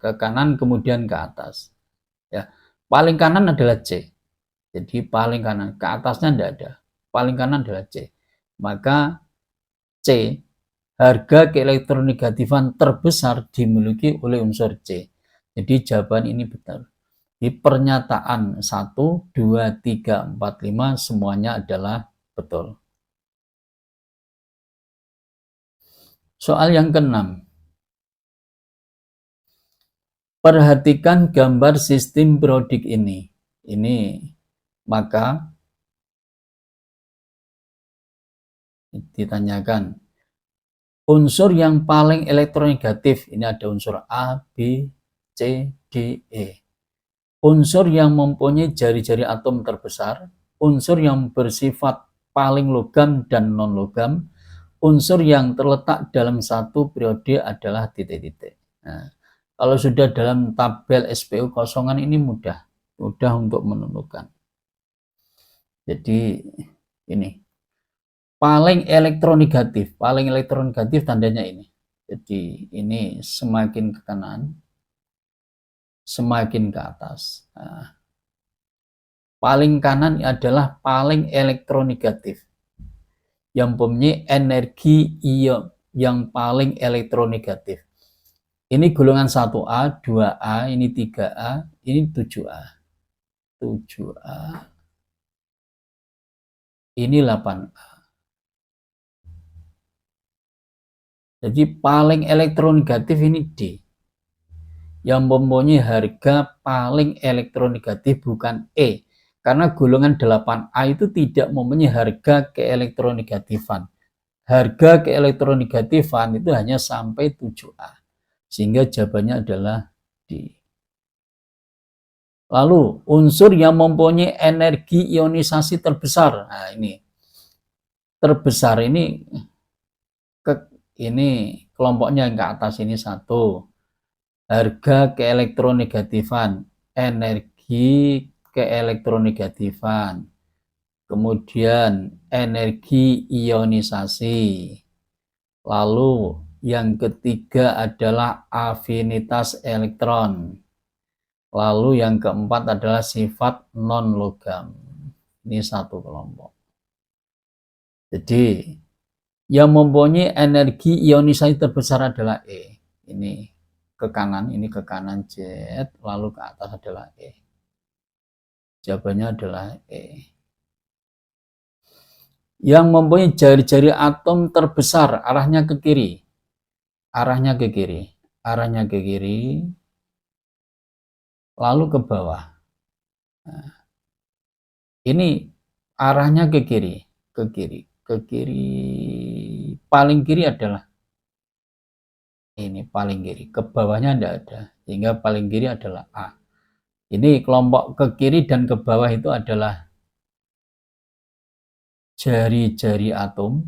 ke kanan kemudian ke atas. Ya, paling kanan adalah C. Jadi paling kanan, ke atasnya tidak ada. Paling kanan adalah C. Maka C, harga keelektronegatifan terbesar dimiliki oleh unsur C. Jadi jawaban ini betul. Di pernyataan 1, 2, 3, 4, 5 semuanya adalah betul. Soal yang ke-6. Perhatikan gambar sistem periodik ini. Maka ditanyakan unsur yang paling elektronegatif. Ini ada unsur A, B, C, D, E. Unsur yang mempunyai jari-jari atom terbesar, unsur yang bersifat paling logam dan non-logam, unsur yang terletak dalam satu periode adalah titik-titik. Nah, kalau sudah dalam tabel SPU kosongan ini mudah untuk menentukan. Jadi ini paling elektronegatif tandanya ini. Jadi ini semakin ke kanan, semakin ke atas. Nah, paling kanan adalah paling elektronegatif yang mempunyai energi ion yang paling elektronegatif. Ini golongan 1A, 2A, ini 3A, ini 7A. 7A. Ini 8A. Jadi paling elektronegatif ini D. Yang mempunyai harga paling elektronegatif bukan E. Karena golongan 8A itu tidak mempunyai harga keelektronegatifan. Harga keelektronegatifan itu hanya sampai 7A. Sehingga jawabannya adalah D. Lalu unsur yang mempunyai energi ionisasi terbesar. Nah, ini terbesar ini kelompoknya yang ke atas ini 1. Harga keelektronegatifan, energi keelektronegatifan. Kemudian energi ionisasi. Lalu yang ketiga adalah afinitas elektron. Lalu yang keempat adalah sifat non-logam. Ini satu kelompok. Jadi yang mempunyai energi ionisasi terbesar adalah E. Ini ke kanan Z, lalu ke atas adalah E. Jawabannya adalah E. Yang mempunyai jari-jari atom terbesar arahnya ke kiri. Arahnya ke kiri. Lalu ke bawah. Nah, ini arahnya ke kiri. Paling kiri adalah ini paling kiri. Ke bawahnya tidak ada. Sehingga paling kiri adalah A. Ini kelompok ke kiri dan ke bawah itu adalah jari-jari atom.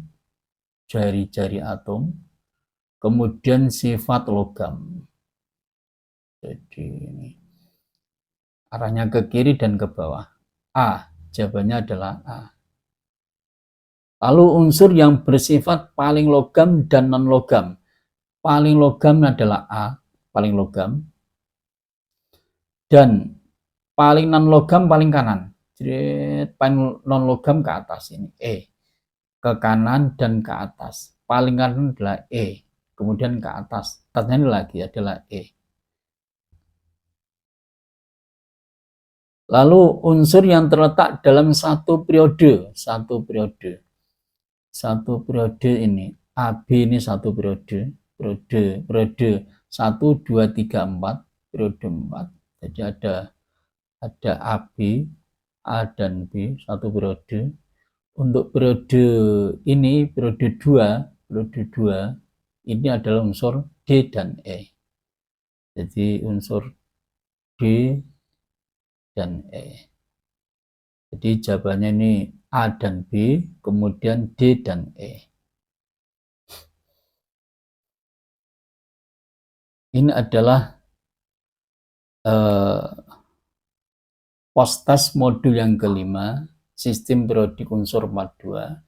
Kemudian sifat logam. Jadi ini arahnya ke kiri dan ke bawah. A, jawabannya adalah A. Lalu unsur yang bersifat paling logam dan non-logam. Paling logam adalah A, paling logam. Dan paling non-logam paling kanan. Jadi paling non-logam ke atas ini E. Ke kanan dan ke atas. Paling kanan adalah E. Kemudian ke atas. Atasnya ini lagi adalah E. Lalu unsur yang terletak dalam satu periode ini, AB ini satu periode 1, 2, 3, 4, periode 4. Jadi ada AB, A dan B, satu periode. Untuk periode ini, periode 2, ini adalah unsur D dan E. Jadi unsur D dan E. Jadi jawabannya ini A dan B, kemudian D dan E. Ini adalah post-test modul yang kelima, sistem periodik unsur 42.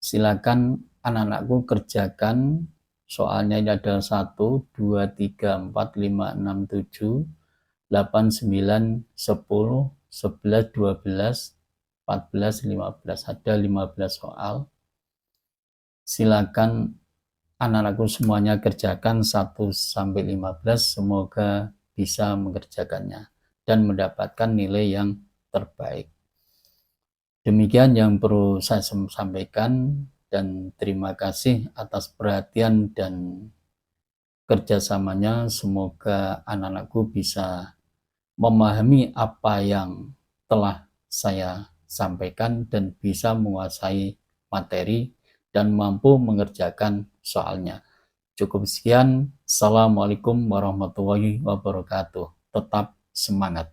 Silakan anak-anakku kerjakan soalnya. Ini adalah 1, 2, 3, 4, 5, 6, 7, 8, 9, 10, 11, 12, 14, 15. Ada 15 soal. Silakan anak-anakku semuanya kerjakan 1-15. Semoga bisa mengerjakannya dan mendapatkan nilai yang terbaik. Demikian yang perlu saya sampaikan, dan terima kasih atas perhatian dan kerjasamanya. Semoga anak-anakku bisa memahami apa yang telah saya sampaikan dan bisa menguasai materi dan mampu mengerjakan soalnya. Cukup sekian. Assalamualaikum warahmatullahi wabarakatuh. Tetap semangat.